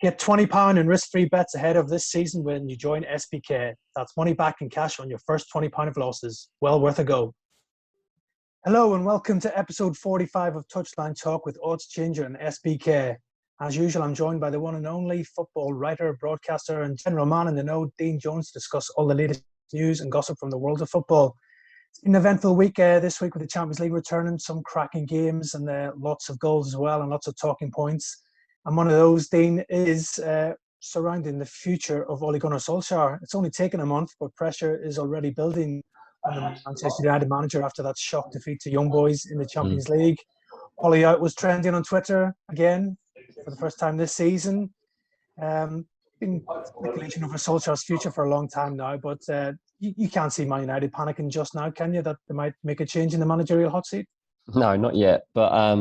Get £20 in risk-free bets ahead of this season when you join SBK. That's money back in cash on your first £20 of losses. Well worth a go. Hello and welcome to episode 45 of Touchline Talk with Odds Changer and SBK. As usual, I'm joined by the one and only football writer, broadcaster and general man in the know, Dean Jones, to discuss all the latest news and gossip from the world of football. It's been an eventful week this week with the Champions League returning, some cracking games and lots of goals as well and lots of talking points. And one of those, Dean, is surrounding the future of Ole Gunnar Solskjær. It's only taken a month, but pressure is already building on the Manchester United manager after that shock defeat to Young Boys in the Champions League. Ole out was trending on Twitter again for the first time this season. Been speculation over Solskjær's future for a long time now, but you can't see Man United panicking just now, can you, that they might make a change in the managerial hot seat? No, not yet, but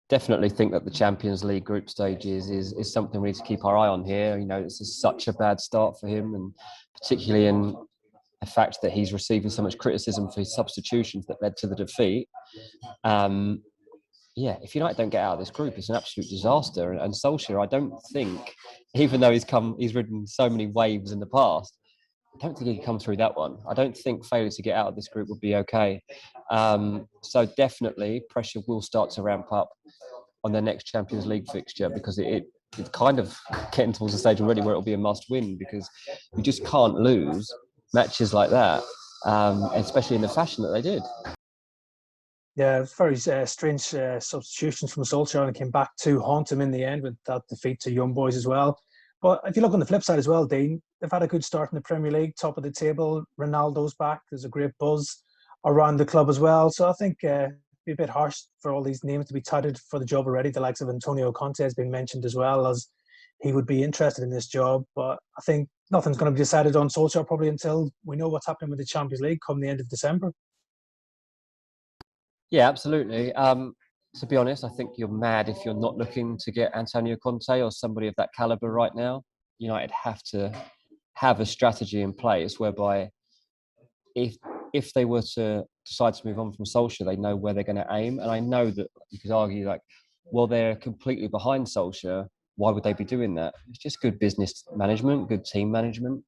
definitely think that the Champions League group stages is something we need to keep our eye on here. You know, this is such a bad start for him, and particularly in the fact that he's receiving so much criticism for his substitutions that led to the defeat. If United don't get out of this group, it's an absolute disaster. And Solskjær, I don't think, even though he's ridden so many waves in the past, I don't think he can come through that one. I don't think failure to get out of this group would be okay. So definitely pressure will start to ramp up on their next Champions League fixture, because it's kind of getting towards the stage already where it'll be a must-win, because you just can't lose matches like that, especially in the fashion that they did. Yeah, it was very strange substitutions from Solskjær, and came back to haunt him in the end with that defeat to Young Boys as well. But if you look on the flip side as well, Dean, they've had a good start in the Premier League, top of the table. Ronaldo's back. There's a great buzz around the club as well. So I think it'd be a bit harsh for all these names to be touted for the job already. The likes of Antonio Conte has been mentioned as well, as he would be interested in this job. But I think nothing's going to be decided on Solskjær probably until we know what's happening with the Champions League come the end of December. Yeah, absolutely. To be honest, I think you're mad if you're not looking to get Antonio Conte or somebody of that caliber right now. United have to have a strategy in place whereby if they were to decide to move on from Solskjær, they know where they're going to aim. And I know that you could argue they're completely behind Solskjær. Why would they be doing that? It's just good business management, good team management.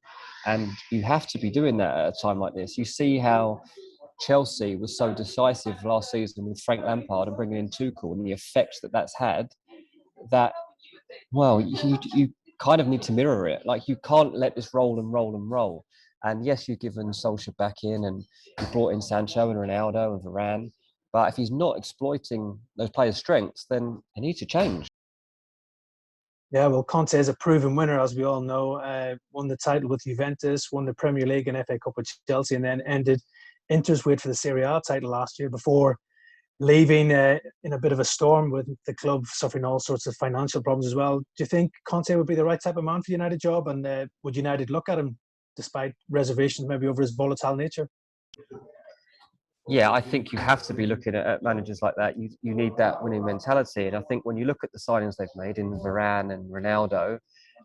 And you have to be doing that at a time like this. You see how Chelsea was so decisive last season with Frank Lampard and bringing in Tuchel, and the effect that's had, that, well, you kind of need to mirror it. Like, you can't let this roll and roll and roll. And yes, you've given Solskjær back in, and you brought in Sancho and Ronaldo and Varane. But if he's not exploiting those players' strengths, then they need to change. Yeah, well, Conte is a proven winner, as we all know. Won the title with Juventus, won the Premier League and FA Cup with Chelsea, and then ended Inter's wait for the Serie A title last year before leaving in a bit of a storm, with the club suffering all sorts of financial problems as well. Do you think Conte would be the right type of man for the United job? And would United look at him despite reservations maybe over his volatile nature? Yeah, I think you have to be looking at managers like that. You need that winning mentality. And I think when you look at the signings they've made in Varane and Ronaldo,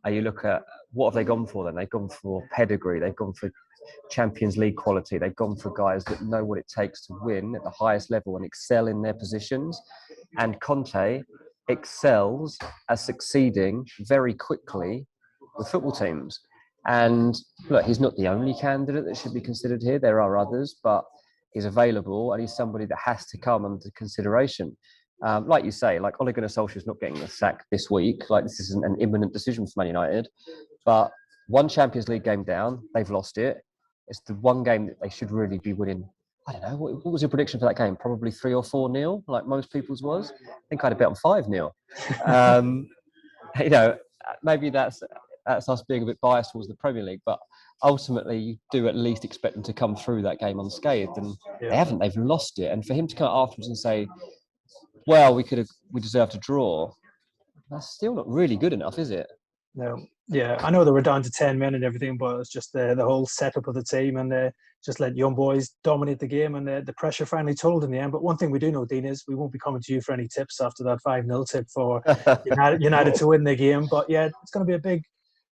you look at what have they gone for then? They've gone for pedigree. They've gone for Champions League quality. They've gone for guys that know what it takes to win at the highest level and excel in their positions. And Conte excels at succeeding very quickly with football teams. And look, he's not the only candidate that should be considered here. There are others, but he's available, and he's somebody that has to come under consideration. Like you say, like Ole Gunnar Solskjær is not getting the sack this week. Like, this isn't an imminent decision for Man United, but one Champions League game down, they've lost it. It's the one game that they should really be winning. I don't know, what was your prediction for that game? Probably 3 or 4-0, like most people's was. I think I had a bet on 5-0. Maybe that's us being a bit biased towards the Premier League, but ultimately you do at least expect them to come through that game unscathed, and they haven't. They've lost it, and for him to come afterwards and say, well, we deserved to draw, that's still not really good enough, is it? No. Yeah, I know they were down to 10 men and everything, but it's just the whole setup of the team, and just let Young Boys dominate the game, and the pressure finally told in the end. But one thing we do know, Dean, is we won't be coming to you for any tips after that 5-0 tip for United to win the game. But yeah, it's going to be a big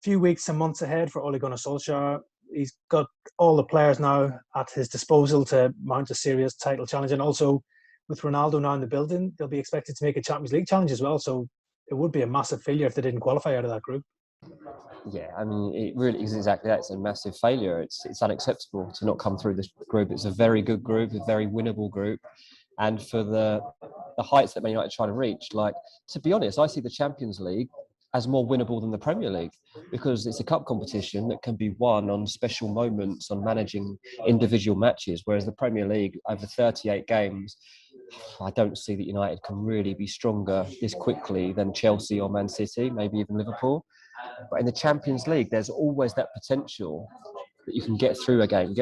few weeks and months ahead for Ole Gunnar Solskjær. He's got all the players now at his disposal to mount a serious title challenge, and also with Ronaldo now in the building, they'll be expected to make a Champions League challenge as well. So it would be a massive failure if they didn't qualify out of that group. Yeah, I mean, it really is exactly that. It's a massive failure. It's unacceptable to not come through this group. It's a very good group, a very winnable group. And for the heights that Man United try to reach, like, to be honest, I see the Champions League as more winnable than the Premier League, because it's a cup competition that can be won on special moments, on managing individual matches, whereas the Premier League, over 38 games, I don't see that United can really be stronger this quickly than Chelsea or Man City, maybe even Liverpool. But in the Champions League, there's always that potential that you can get through a game.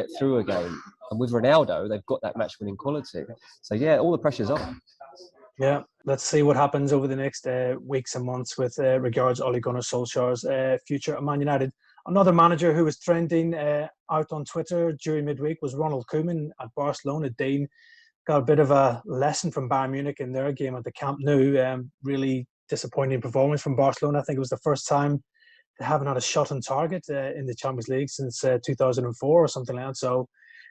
And with Ronaldo, they've got that match-winning quality. So, yeah, all the pressure's on. Yeah, let's see what happens over the next weeks and months with regards Ole Gunnar Solskjær's future at Man United. Another manager who was trending out on Twitter during midweek was Ronald Koeman at Barcelona. Dean got a bit of a lesson from Bayern Munich in their game at the Camp Nou. Really disappointing performance from Barcelona. I think it was the first time they haven't had a shot on target in the Champions League since 2004 or something like that. So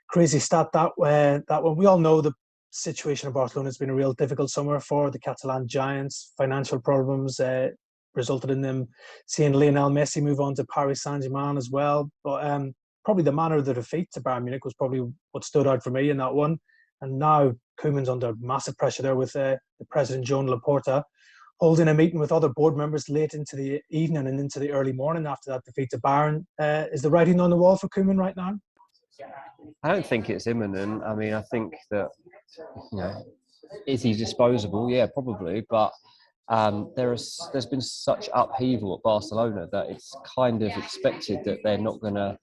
crazy stat that one. We all know the situation in Barcelona has been a real difficult summer for the Catalan Giants. Financial problems resulted in them seeing Lionel Messi move on to Paris Saint-Germain as well. But probably the manner of the defeat to Bayern Munich was probably what stood out for me in that one. And now Koeman's under massive pressure there with the president, Joan Laporta, holding a meeting with other board members late into the evening and into the early morning after that defeat to Bayern. Is the writing on the wall for Koeman right now? I don't think it's imminent. I mean, I think that, is he disposable? Yeah, probably. But there's been such upheaval at Barcelona that it's kind of expected that they're not going to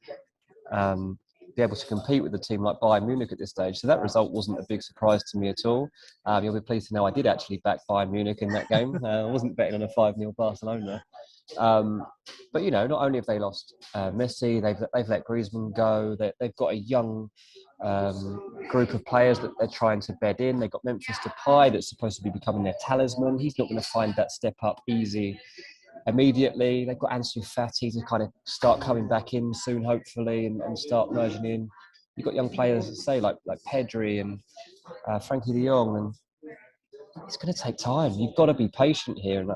be able to compete with a team like Bayern Munich at this stage. So that result wasn't a big surprise to me at all. You'll be pleased to know I did actually back Bayern Munich in that game. I wasn't betting on a 5-0 Barcelona. But, not only have they lost Messi, they've let Griezmann go. They've got a young group of players that they're trying to bed in. They've got Memphis Depay that's supposed to be becoming their talisman. He's not going to find that step up easy immediately. They've got Ansu Fati to kind of start coming back in soon, hopefully, and start merging in. You've got young players, say, like Pedri and Frankie de Jong, and it's going to take time. You've got to be patient here. And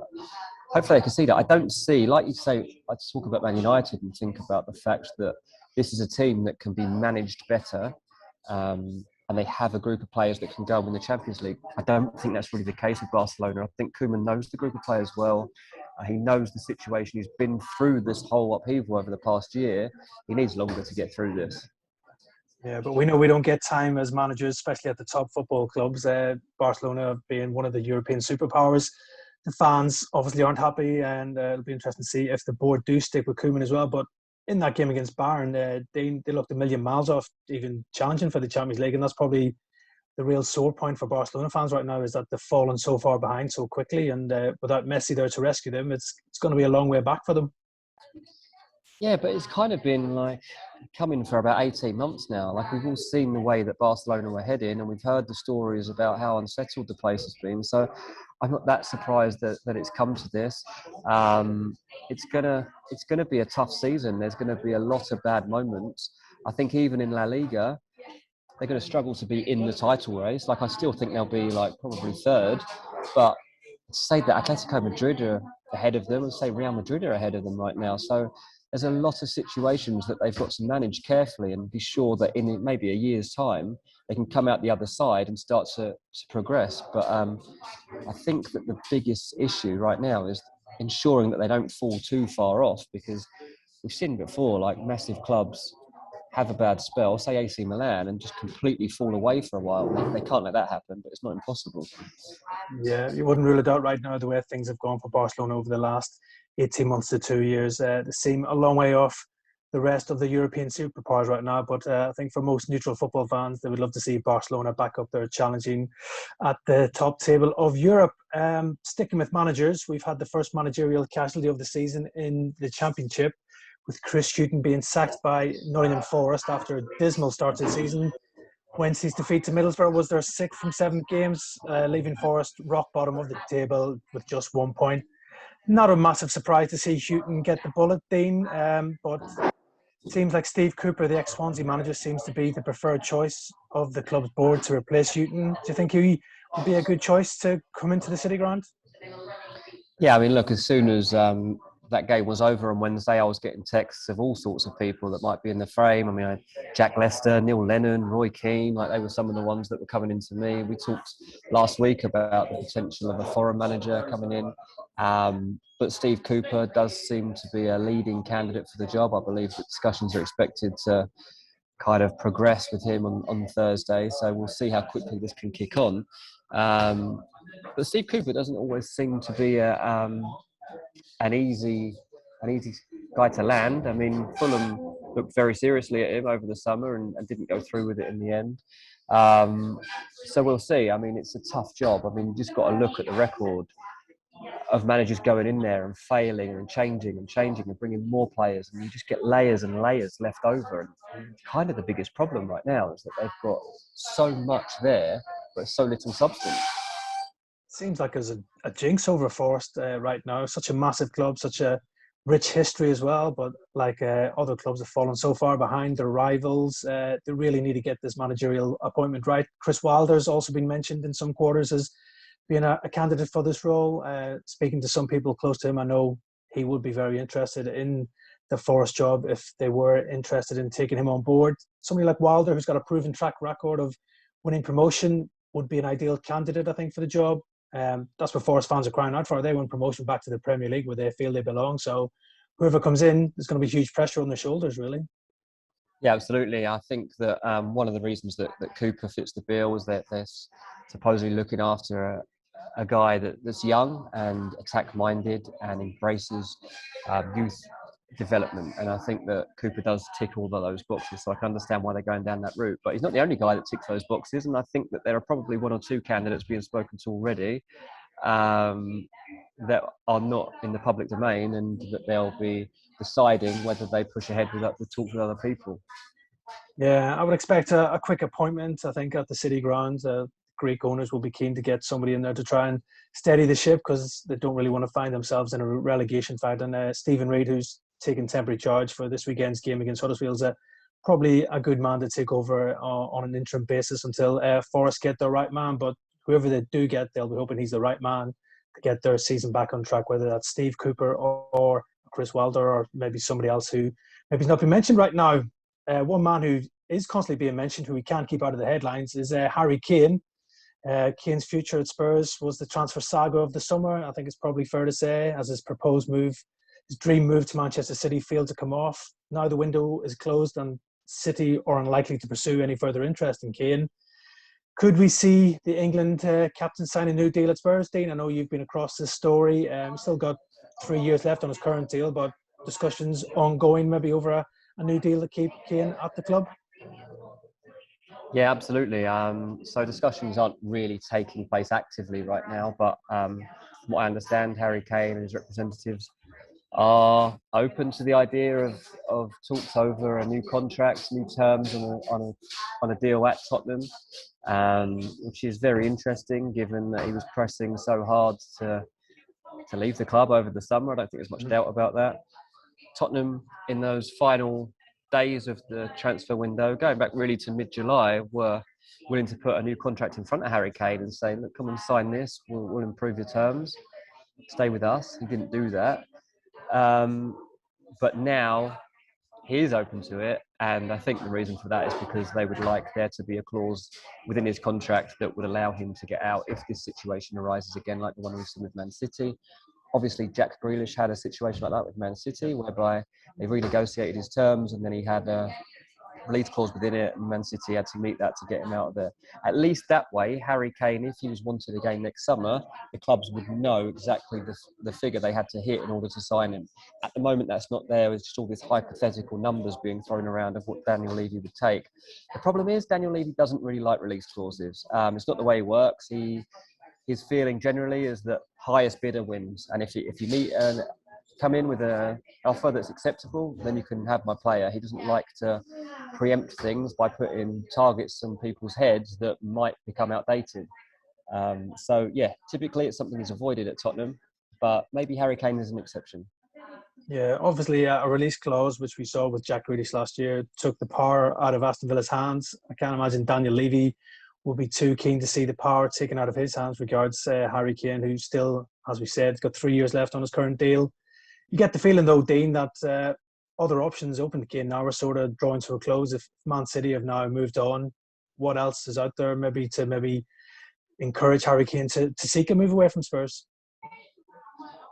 hopefully I can see that. I don't see, like you say, I talk about Man United and think about the fact that this is a team that can be managed better, and they have a group of players that can go and win the Champions League. I don't think that's really the case with Barcelona. I think Koeman knows the group of players well. He knows the situation. He's been through this whole upheaval over the past year. He needs longer to get through this. Yeah, but we know we don't get time as managers, especially at the top football clubs. Barcelona being one of the European superpowers. The fans obviously aren't happy, and it'll be interesting to see if the board do stick with Koeman as well. But in that game against Bayern, they looked a million miles off even challenging for the Champions League, and that's probably the real sore point for Barcelona fans right now, is that they've fallen so far behind so quickly, and without Messi there to rescue them, it's going to be a long way back for them. Yeah, but it's kind of been like coming for about 18 months now. Like, we've all seen the way that Barcelona were heading, and we've heard the stories about how unsettled the place has been. So I'm not that surprised that it's come to this. It's gonna be a tough season. There's gonna be a lot of bad moments. I think even in La Liga, they're going to struggle to be in the title race. Like, I still think they'll be like probably third, but say that Atletico Madrid are ahead of them, and say Real Madrid are ahead of them right now. So there's a lot of situations that they've got to manage carefully and be sure that in maybe a year's time, they can come out the other side and start to progress. But I think that the biggest issue right now is ensuring that they don't fall too far off, because we've seen before, like, massive clubs have a bad spell, say AC Milan, and just completely fall away for a while. They can't let that happen, but it's not impossible. Yeah, you wouldn't rule it out right now, the way things have gone for Barcelona over the last 18 months to 2 years. They seem a long way off the rest of the European superpowers right now, but I think for most neutral football fans, they would love to see Barcelona back up there challenging at the top table of Europe. Sticking with managers, we've had the first managerial casualty of the season in the Championship, with Chris Hughton being sacked by Nottingham Forest after a dismal start to the season. Wednesday's defeat to Middlesbrough was their 6th from 7 games, leaving Forest rock bottom of the table with just 1 point. Not a massive surprise to see Hughton get the bullet, Dean, but it seems like Steve Cooper, the ex-Swansea manager, seems to be the preferred choice of the club's board to replace Hughton. Do you think he would be a good choice to come into the City Ground? Yeah, I mean, look, as soon as that game was over on Wednesday, I was getting texts of all sorts of people that might be in the frame. I mean, I had Jack Lester, Neil Lennon, Roy Keane, like they were some of the ones that were coming into me. We talked last week about the potential of a foreign manager coming in. But Steve Cooper does seem to be a leading candidate for the job. I believe that discussions are expected to kind of progress with him on Thursday. So we'll see how quickly this can kick on. But Steve Cooper doesn't always seem to be an easy an easy guy to land. I mean, Fulham looked very seriously at him over the summer and didn't go through with it in the end. So we'll see. I mean, it's a tough job. I mean, you just got to look at the record of managers going in there and failing and changing and bringing more players, and you just get layers and layers left over. And kind of the biggest problem right now is that they've got so much there, but so little substance. Seems like there's a jinx over Forest right now. Such a massive club, such a rich history as well. But like other clubs have fallen so far behind their rivals, they really need to get this managerial appointment right. Chris Wilder's also been mentioned in some quarters as being a candidate for this role. Speaking to some people close to him, I know he would be very interested in the Forest job if they were interested in taking him on board. Somebody like Wilder, who's got a proven track record of winning promotion, would be an ideal candidate, I think, for the job. That's what Forest fans are crying out for. They want promotion back to the Premier League where they feel they belong. So whoever comes in, there's going to be huge pressure on their shoulders, really. Yeah, absolutely. I think that one of the reasons that Cooper fits the bill is that they're supposedly looking after a guy that's young and attack-minded and embraces youth development. And I think that Cooper does tick all of those boxes. So I can understand why they're going down that route. But he's not the only guy that ticks those boxes. And I think that there are probably one or two candidates being spoken to already that are not in the public domain, and that they'll be deciding whether they push ahead with the talks with other people. Yeah, I would expect a quick appointment, I think, at the City grounds. Greek owners will be keen to get somebody in there to try and steady the ship because they don't really want to find themselves in a relegation fight. And Stephen Reid, who's taken temporary charge for this weekend's game against Huddersfield, is probably a good man to take over on an interim basis until Forest get the right man. But whoever they do get, they'll be hoping he's the right man to get their season back on track, whether that's Steve Cooper or Chris Wilder or maybe somebody else who maybe not been mentioned right now. One man who is constantly being mentioned, who we can't keep out of the headlines, is Harry Kane. Kane's future at Spurs was the transfer saga of the summer. I think it's probably fair to say, as his proposed move, his dream move to Manchester City failed to come off. Now the window is closed and City are unlikely to pursue any further interest in Kane. Could we see the England captain sign a new deal at Spurs, Dean? I know you've been across this story. Still got 3 years left on his current deal, but discussions ongoing maybe over a new deal to keep Kane at the club? Yeah, absolutely. So discussions aren't really taking place actively right now, but from what I understand, Harry Kane and his representatives are open to the idea of talks over a new contract, new terms on a deal at Tottenham, which is very interesting given that he was pressing so hard to leave the club over the summer. I don't think there's much doubt about that. Tottenham, in those final days of the transfer window, going back really to mid-July, were willing to put a new contract in front of Harry Kane and say, look, come and sign this, we'll improve your terms, stay with us. He didn't do that. But now he is open to it, and I think the reason for that is because they would like there to be a clause within his contract that would allow him to get out if this situation arises again, like the one we've seen with Man City. Obviously, Jack Grealish had a situation like that with Man City, whereby they renegotiated his terms, and then he had a release clause within it, and Man City had to meet that to get him out of there. At least that way, Harry Kane, if he was wanted again next summer, the clubs would know exactly the figure they had to hit in order to sign him. At the moment, that's not there. It's just all these hypothetical numbers being thrown around of what Daniel Levy would take. The problem is Daniel Levy doesn't really like release clauses. It's not the way he works. His feeling generally is that highest bidder wins, and if you meet and come in with an offer that's acceptable, then you can have my player. He doesn't like to preempt things by putting targets on people's heads that might become outdated. So yeah, typically it's something that's avoided at Tottenham, but maybe Harry Kane is an exception. Yeah, obviously a release clause, which we saw with Jack Grealish last year, took the power out of Aston Villa's hands. I can't imagine Daniel Levy would be too keen to see the power taken out of his hands regards Harry Kane, who still, as we said, has got 3 years left on his current deal. You get the feeling, though, Dean, that other options open to Kane now are sort of drawing to a close. If Man City have now moved on, what else is out there maybe to encourage Harry Kane to seek a move away from Spurs?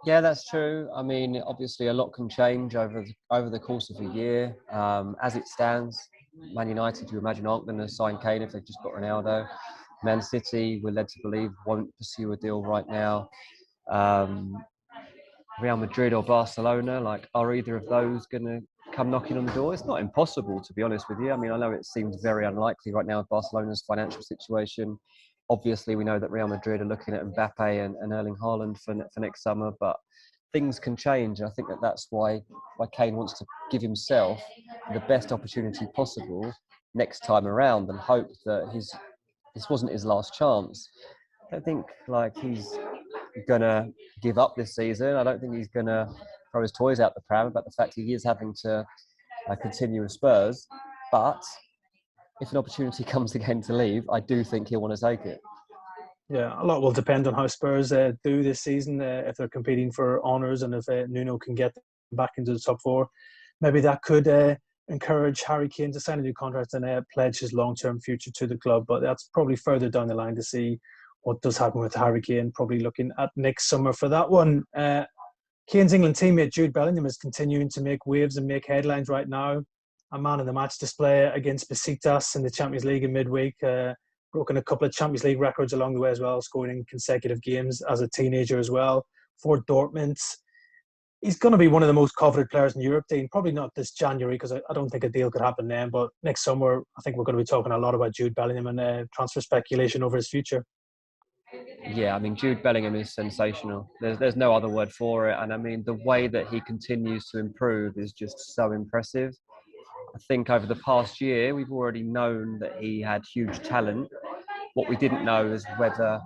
Yeah, that's true. I mean, obviously, a lot can change over the course of a year. As it stands, Man United, you imagine, aren't going to sign Kane if they've just got Ronaldo. Man City, we're led to believe, won't pursue a deal right now. Real Madrid or Barcelona, like, are either of those going to come knocking on the door? It's not impossible, to be honest with you. I mean, I know it seems very unlikely right now with Barcelona's financial situation. Obviously, we know that Real Madrid are looking at Mbappe and Erling Haaland for next summer, but things can change. And I think that's why Kane wants to give himself the best opportunity possible next time around and hope that this wasn't his last chance. I don't think he's gonna give up this season. I don't think he's gonna throw his toys out the pram about the fact he is having to continue with Spurs. But if an opportunity comes again to leave, I do think he'll want to take it. Yeah, a lot will depend on how Spurs do this season. If they're competing for honours and if Nuno can get them back into the top four, maybe that could encourage Harry Kane to sign a new contract and pledge his long-term future to the club. But that's probably further down the line to see what does happen with Harry Kane. Probably looking at next summer for that one. Kane's England teammate Jude Bellingham is continuing to make waves and make headlines right now. A man in the match display against Besiktas in the Champions League in midweek. Broken a couple of Champions League records along the way as well, scoring in consecutive games as a teenager as well for Dortmund. He's going to be one of the most coveted players in Europe, Dean. Probably not this January because I don't think a deal could happen then, but next summer I think we're going to be talking a lot about Jude Bellingham and transfer speculation over his future. Yeah, I mean, Jude Bellingham is sensational. There's no other word for it. And I mean, the way that he continues to improve is just so impressive. I think over the past year, we've already known that he had huge talent. What we didn't know is whether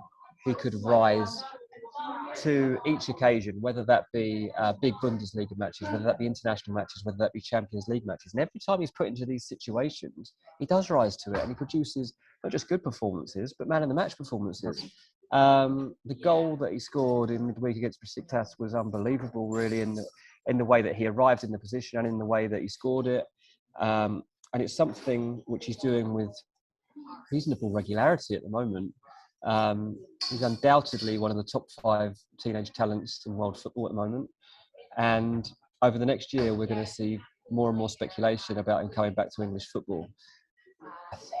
he could rise to each occasion, whether that be big Bundesliga matches, whether that be international matches, whether that be Champions League matches. And every time he's put into these situations, he does rise to it and he produces not just good performances, but man in the match performances. The goal that he scored in midweek against Besiktas was unbelievable, really, in the way that he arrived in the position and in the way that he scored it. And it's something which he's doing with reasonable regularity at the moment. He's undoubtedly one of the top 5 teenage talents in world football at the moment. And over the next year, we're going to see more and more speculation about him coming back to English football.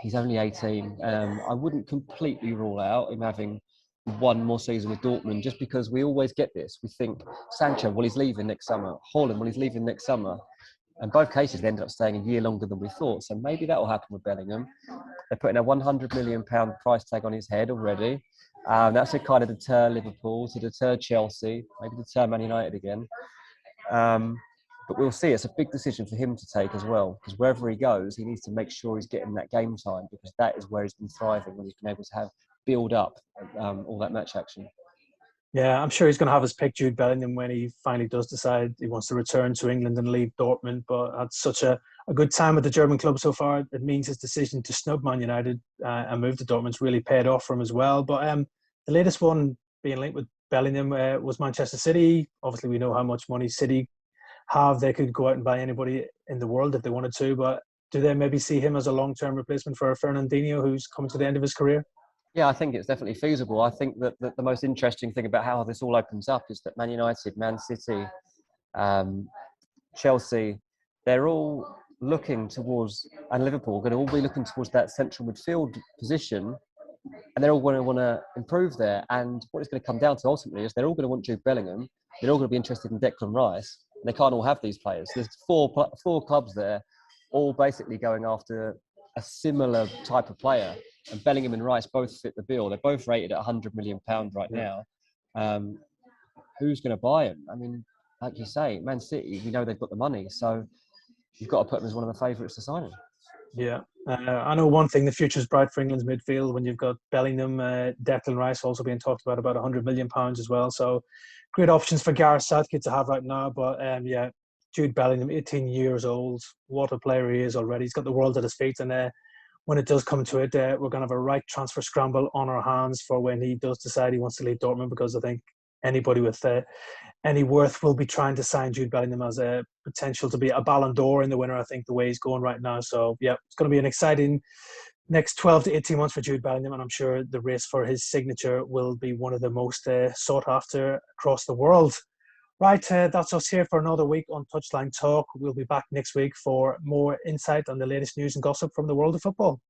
He's only 18. I wouldn't completely rule out him having one more season with Dortmund, just because we always get this. We think Sancho, well, he's leaving next summer. Haaland, well, he's leaving next summer. In both cases, they ended up staying a year longer than we thought. So maybe that will happen with Bellingham. They're putting a £100 million price tag on his head already. That's to kind of deter Liverpool, to deter Chelsea, maybe deter Man United again. But we'll see. It's a big decision for him to take as well, because wherever he goes, he needs to make sure he's getting that game time, because that is where he's been thriving, when he's been able to build up all that match action. Yeah, I'm sure he's going to have his pick, Jude Bellingham, when he finally does decide he wants to return to England and leave Dortmund. But had such a good time with the German club so far. It means his decision to snub Man United and move to Dortmund's really paid off for him as well. But the latest one being linked with Bellingham was Manchester City. Obviously, we know how much money City have. They could go out and buy anybody in the world if they wanted to. But do they maybe see him as a long-term replacement for Fernandinho, who's coming to the end of his career? Yeah, I think it's definitely feasible. I think that the most interesting thing about how this all opens up is that Man United, Man City, Chelsea, they're all looking towards, and Liverpool are going to all be looking towards that central midfield position, and they're all going to want to improve there. And what it's going to come down to ultimately is they're all going to want Jude Bellingham. They're all going to be interested in Declan Rice. They can't all have these players. There's four clubs there, all basically going after a similar type of player. And Bellingham and Rice both fit the bill. They're both rated at £100 million right now. Who's going to buy him? I mean, like you say, Man City, we know they've got the money. So you've got to put them as one of the favourites to sign him. Yeah. I know one thing, the future's bright for England's midfield when you've got Bellingham, Declan Rice also being talked about £100 million as well. So great options for Gareth Southgate to have right now. But yeah, Jude Bellingham, 18 years old. What a player he is already. He's got the world at his feet. And when it does come to it, we're going to have a right transfer scramble on our hands for when he does decide he wants to leave Dortmund, because I think anybody with any worth will be trying to sign Jude Bellingham as a potential to be a Ballon d'Or in the winner, I think, the way he's going right now. So, yeah, it's going to be an exciting next 12 to 18 months for Jude Bellingham, and I'm sure the race for his signature will be one of the most sought after across the world. Right, that's us here for another week on Touchline Talk. We'll be back next week for more insight on the latest news and gossip from the world of football.